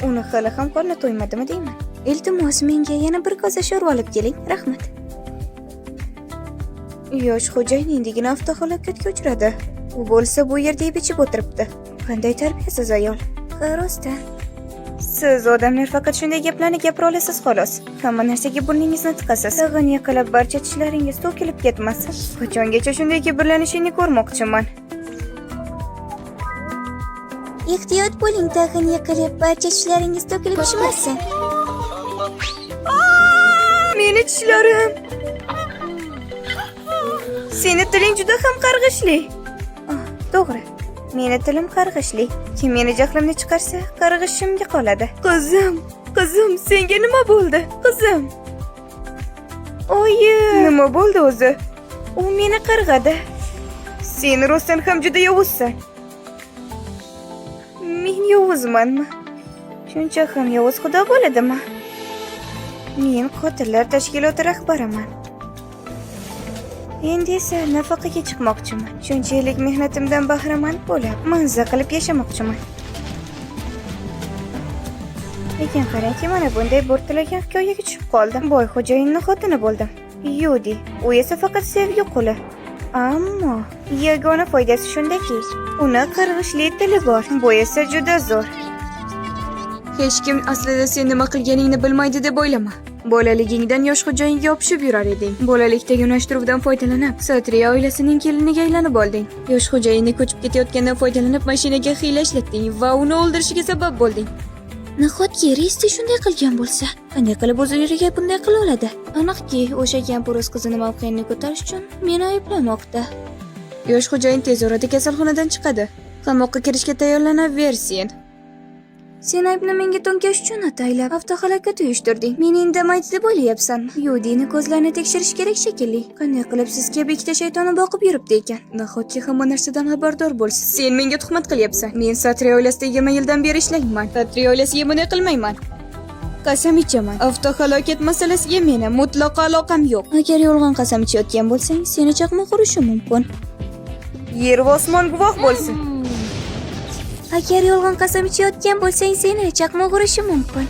uni hali ham qorni to'ymadimi deyman. Iltimos, menga yana bir kosa sho'rva olib keling, rahmat. Yosh xo'jayin endigina avtohalokatga uchradi. U bo'lsa bu yerda yeb ichib o'tiribdi. Qanday tarbiyasiz ayol. Rostdan. Siz odamlar faqat shunday gaplarni gapira olasiz xolos. Hamma narsaga burningizni tiqasiz. Tag'in yiqilib barcha tishlaringiz to'kilib ketmasin. Qachongacha shunday kibrlanishingni ko'rmoqchiman. Ehtiyot bo'ling, tag'in yiqilib barcha tishlaringiz to'kilib tushmasin. Meni tishlarim. Seni tiling juda ham qarg'ishli. To'g'ri. Meni tilim qarg'ishli. Kim meni jahlimni chiqarsa, qarg'ishimga qoladi. Qizim, senga nima bo'ldi? Qizim. Oyi, nima bo'ldi o'zi? U meni qarg'adi. Sen rostdan ham juda yovuzsan. Men yovuzmanmi? Shuncha ham yovuz xudo bo'ladimi? Men qotillar tashkiloti rahbariman. Endi esa nafaqaga chiqmoqchiman. Shunchalik mehnatimdan bahramand bo'lib, manza qilib yashamoqchiman. Lekin qarangki, mana bunday bo'rtalagan hikoyaga tushib qoldim. Boy xo'jayinning xotini bo'ldim. Yudi, u esa faqat sevgi quli. Ammo yagona foydasi shundaki, uni qarg'ishli tili bor. Bu esa juda zo'r. Hech kim aslida sen nima qilganingni bilmaydi deb o'ylama. Bolaligingdan yosh xo'jayinga yopishib yurar eding. Bolalikdagi unashtiruvdan foydalanib, Satriya oilasining keliniga aylanib olding. Yosh xo'jayinni ko'chib ketayotgandan foydalanib mashinaga hiyla ishlatding va uni o'ldirishiga sabab bo'lding. Nahotki Resti shunday qilgan bo'lsa, qanday qilib o'z eriga bunday qila oladi? Aniqki, o'sha kampir o'z qizining mavqeini ko'tarish uchun meni ayblamoqda. Yosh xo'jayin tez orada kasalxonadan chiqadi. Qamoqqa kirishga tayyorlanaversin. Sen aybni menga to'nkash uchun ataylab avtohalokat uyushtirding. Meni indamaydi deb o'ylayapsanmi? Yudini ko'zlarini tekshirish kerak shekilli. Qanday qilib siz kabi ikkita shaytonni boqib yuribdi ekan? Nahotki hamma narsadan xabardor bo'lsa. Sen menga tuhmat qilyapsan. Men Satriya oilasida 20 yildan beri ishlayman. Satriya oilasiga bunday qilmayman. Qasam ichaman. Avtohalokat masalasiga meni mutlaqo aloqam yo'q. Agar yolg'on qasam ichayotgan bo'lsang, seni chaqmoq urishi mumkin. Yer va osmon guvoh bo'lsin. Agar yolg'on qasam ichayotgan bo'lsang, seni chaqmoq urishi mumkin.